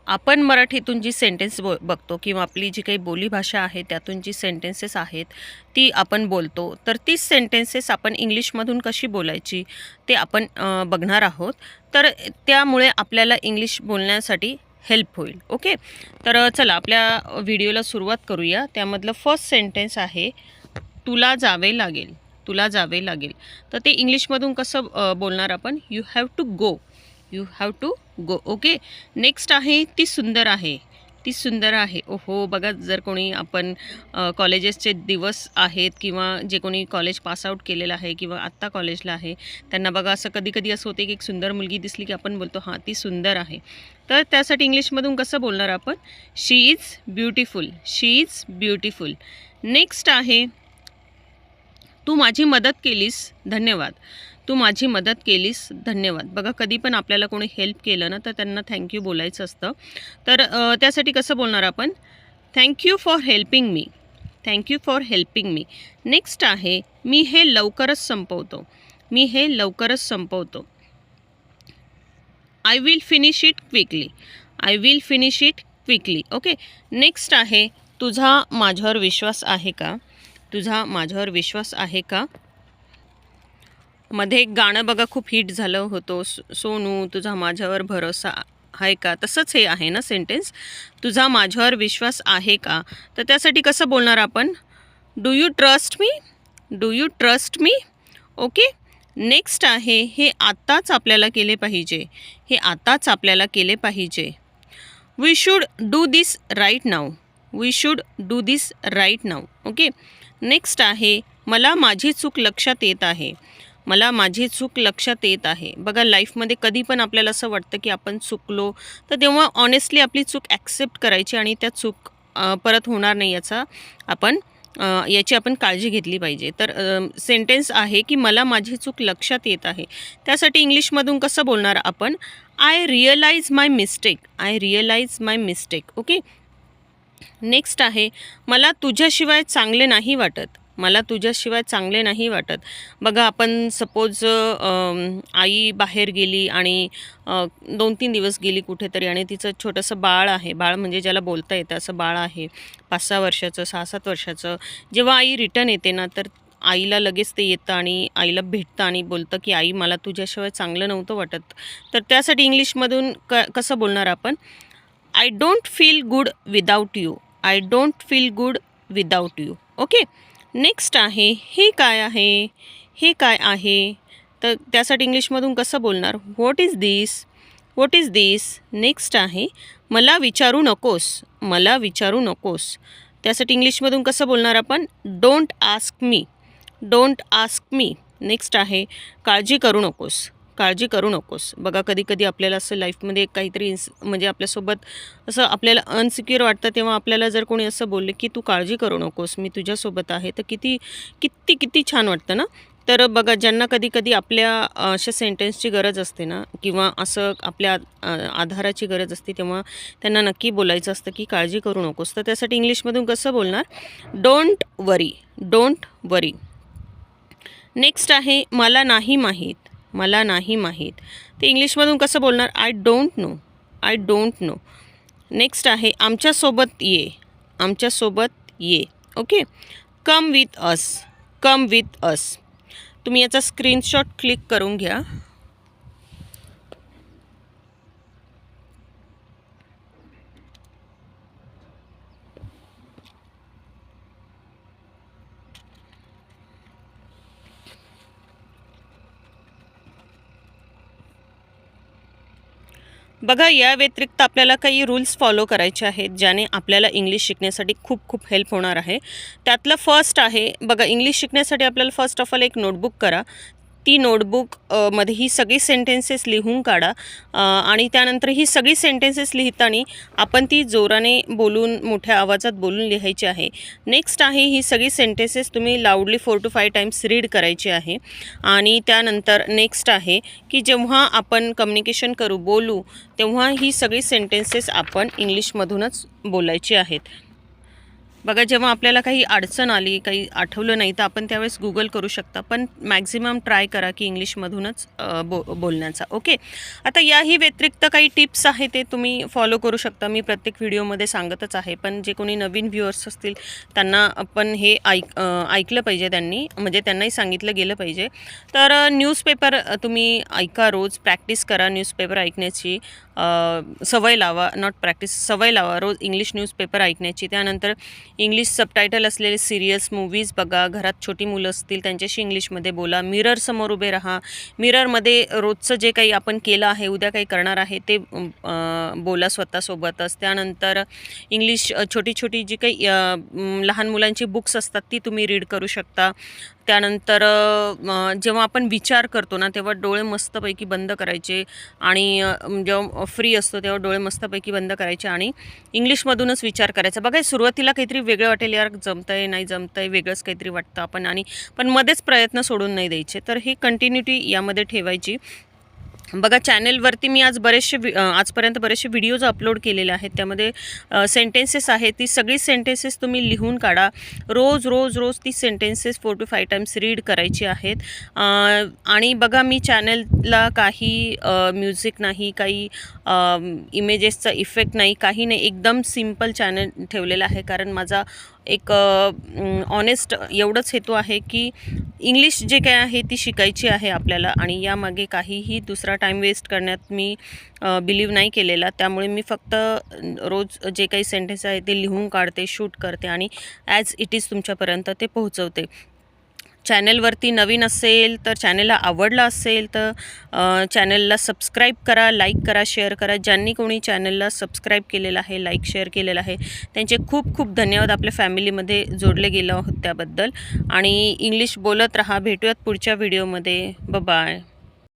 आपण मराठीतून जी सेंटेन्स बघतो किंवा आपली जी काही बोलीभाषा आहे त्यातून जी सेंटेन्सेस आहेत ती आपण बोलतो, तर तीच सेंटेन्सेस आपण इंग्लिशमधून कशी बोलायची ते आपण बघणार आहोत. तर त्यामुळे आपल्याला इंग्लिश बोलण्यासाठी हेल्प होईल. ओके, तर चला आपल्या व्हिडिओला सुरुवात करूया. त्यामधलं फर्स्ट सेंटेन्स आहे तुला जावे लागेल. तुला जावे लागेल, तर ते इंग्लिशमधून कसं बोलणार आपण? You have to go. You have to go. Okay, next आहे ती सुंदर आहे. ती सुंदर आहे. ओहो, बघा, जर कोणी आपण कॉलेजेसचे दिवस आहेत किंवा जे कोणी कॉलेज पासआउट केलेलं आहे किंवा आत्ता कॉलेजला आहे त्यांना बघा असं कधी कधी असं होते की एक सुंदर मुलगी दिसली की आपण बोलतो हां ती सुंदर आहे. तर त्यासाठी इंग्लिशमधून कसं बोलणार आपण? She is beautiful. She is beautiful. Next आहे तू माझी मदत केलीस, धन्यवाद. तू माझी मदत केलीस, धन्यवाद. बघा, कधी पण आपल्याला कोणी हेल्प केलं ना तर त्यांना थँक्यू बोलायचं असतं. तर त्यासाठी कसं बोलणार आपण? Thank you for helping me. Thank you for helping me. Next आहे मी हे लवकरच संपवतो. मी हे लवकरच संपवतो. I will finish it quickly. I will finish it quickly. Okay, next आहे तुझा माझ्यावर विश्वास आहे का? तुझा माझ्यावर विश्वास आहे का? मध्ये एक गाणं बघा खूप हिट झालं होतं, सोनू तुझा माझ्यावर भरोसा आहे का? तसंच हे आहे ना सेंटेन्स, तुझा माझ्यावर विश्वास आहे का? तर त्यासाठी कसं बोलणार आपण? Do you trust me. Do you trust me. Okay, next आहे हे आत्ताच आपल्याला केले पाहिजे. हे आत्ताच आपल्याला केले पाहिजे. We should do this right now. We should do this right now. Okay, next आहे मला माझी चूक लक्षात येत आहे. मला माझी चूक लक्षात येत आहे. बघा, लाईफमध्ये कधी पण आपल्याला असं वाटतं की आपण चुकलो तर तेव्हा ऑनेस्टली आपली चूक ॲक्सेप्ट करायची आणि त्या चूक परत होणार नाही याची आपण काळजी घेतली पाहिजे. तर सेंटेन्स आहे की मला माझी चूक लक्षात येत आहे. त्यासाठी इंग्लिशमधून कसं बोलणार आपण? I realise my mistake. I realise my mistake. Okay, next आहे मला तुझ्याशिवाय चांगले नाही वाटत. मला तुझ्याशिवाय चांगले नाही वाटत. बघा, आपण सपोज आई बाहेर गेली आणि 2-3 दिवस गेली कुठेतरी आणि तिचं छोटंसं बाळ आहे. बाळ म्हणजे ज्याला बोलता येतं असं बाळ आहे, 5-6 वर्षाचं, 6-7 वर्षाचं. जेव्हा आई रिटर्न येते ना तर आईला लगेच ते येतं आणि आईला भेटतं आणि बोलतं की आई मला तुझ्याशिवाय चांगलं नव्हतं वाटत. तर त्यासाठी इंग्लिशमधून कसं बोलणार आपण? I don't feel good without you. I don't feel good without you. Okay, next आहे हे काय आहे. हे काय आहे, तर त्यासाठी इंग्लिशमधून कसं बोलणार? What is this. What is this. Next आहे मला विचारू नकोस. मला विचारू नकोस. त्यासाठी इंग्लिशमधून कसं बोलणार आपण? Don't ask me. Don't ask me. Next आहे काळजी करू नकोस. काळजी करू नकोस. बघा, कधी कधी आपल्याला असं लाईफमध्ये काहीतरी म्हणजे आपल्यासोबत असं आपल्याला अनसिक्युअर वाटतं तेव्हा आपल्याला जर कोणी असं बोलले की तू काळजी करू नकोस, मी तुझ्यासोबत आहे, तर किती किती किती छान वाटतं ना. तर बघा, ज्यांना कधी कधी आपल्या अशा सेंटेन्सची गरज असते ना किंवा असं आपल्या आधाराची गरज असते तेव्हा त्यांना नक्की बोलायचं असतं की काळजी करू नकोस. तर त्यासाठी इंग्लिशमधून कसं बोलणार? Don't worry. Don't worry. Next आहे मला नाही माहीत. मला नाही माहीत. ते इंग्लिशमधून कसं बोलणार? I don't know. I don't know. Next आहे आमच्यासोबत ये. आमच्यासोबत ये. Okay, come with us. Come with us. तुम्ही याचा स्क्रीनशॉट क्लिक करून घ्या. बघा, या व्यतिरिक्त आपल्याला काही रूल्स फॉलो करायचे आहेत ज्याने आपल्याला इंग्लिश शिकण्यासाठी खूप खूप हेल्प होणार आहे. त्यातलं फर्स्ट आहे बघा, इंग्लिश शिकण्यासाठी आपल्याला फर्स्ट ऑफ ऑल एक नोटबुक करा. ती नोटबुक मध्ये ही सगळी सेंटेन्सेस लिहून काढा आणि त्यानंतर ही सगळी सेंटेन्सेस लिहिताना आपण ती जोराने बोलून मोठ्या आवाजात बोलून लिहायची आहे. नेक्स्ट आहे ही सगळी सेंटेन्सेस तुम्ही लाऊडली 4 to 5 टाइम्स रीड करायची आहे. आणि त्यानंतर नेक्स्ट आहे की जेव्हा आपण कम्युनिकेशन करू, बोलू, तेव्हा ही सगळी सेंटेन्सेस आपण इंग्लिशमधूनच बोलायची आहेत. बघा, जेव्हा आपल्याला काही अडचण आली, काही आठवलं नाही, तर आपण त्यावेळेस Google करू शकता. पण मॅक्झिमम ट्राय करा की इंग्लिशमधूनच बोलण्याचा. ओके. आता याही व्यतिरिक्त काही टिप्स आहे ते तुम्ही फॉलो करू शकता. मी प्रत्येक व्हिडिओमध्ये सांगतच आहे. पण जे कोणी नवीन व्ह्युअर्स असतील त्यांना आपण हे ऐकलं पाहिजे त्यांनी, म्हणजे त्यांनाही सांगितलं गेलं पाहिजे. तर न्यूजपेपर तुम्ही ऐका, रोज प्रॅक्टिस करा न्यूजपेपर ऐकण्याची. सवय लावा, नॉट प्रॅक्टिस, सवय लावा रोज इंग्लिश न्यूजपेपर ऐकण्याची. त्यानंतर इंग्लिश सबटायटल असलेले सिरियल्स, मूव्हीज बघा. घरात छोटी मुलं असतील त्यांच्याशी इंग्लिशमध्ये बोला. मिररसमोर उभे राहा. मिररमध्ये रोजचं जे काही आपण केलं आहे, उद्या काही करणार आहे ते बोला स्वतःसोबतच. त्यानंतर इंग्लिश छोटी छोटी जी काही लहान मुलांची बुक्स असतात ती तुम्ही रीड करू शकता. त्यानंतर जेव्हा आपण विचार करतो ना, तेव्हा डोळे मस्तपैकी बंद करायचे आणि जेव्हा फ्री असतो तेव्हा डोळे मस्तपैकी बंद करायचे आणि इंग्लिशमधूनच विचार करायचा. बघा, सुरुवातीला काहीतरी वेगळं वाटेल, यार जमतंय नाही जमतंय, वेगळंच काहीतरी वाटतं आपण, पण मध्येच प्रयत्न सोडून नाही द्यायचे. तर ही कंटिन्युटी यामध्ये ठेवायची. बघा, चॅनेलवरती मी आजपर्यंत बरेचसे व्हिडिओज अपलोड केलेले आहेत. त्यामध्ये सेंटेन्सेस आहेत, ती सगळी सेंटेन्सेस तुम्ही लिहून काढा. रोज रोज रोज ती सेंटेन्सेस 4 to 5 टाईम्स रीड करायची आहेत. आणि बघा, मी चॅनलला काही म्युझिक नाही, काही इमेजेसचा इफेक्ट नाही, काही नाही. एकदम सिम्पल चॅनल ठेवलेलं आहे, कारण माझा एक ऑनेस्ट एवढंच हेतू आहे की इंग्लिश जे काय आहे ती शिकायची आहे आपल्याला, आणि यामागे काहीही दुसरा टाईम वेस्ट करण्यात मी बिलीव नाही केलेला. त्यामुळे मी फक्त रोज जे काही सेंटेन्स आहे ते लिहून काढते, शूट करते आणि ॲज इट इज तुमच्यापर्यंत ते पोहोचवते. चॅनलवरती नवीन असेल तर, चॅनलला आवडलं असेल तर चॅनलला सबस्क्राईब करा, लाईक करा, शेअर करा. ज्यांनी कोणी चॅनलला सबस्क्राईब केलेलं आहे, लाईक शेअर केलेलं आहे, त्यांचे खूप खूप धन्यवाद. आपल्या फॅमिलीमध्ये जोडले गेलो आहोत त्याबद्दल. आणि इंग्लिश बोलत राहा. भेटूयात पुढच्या व्हिडिओमध्ये. बाय.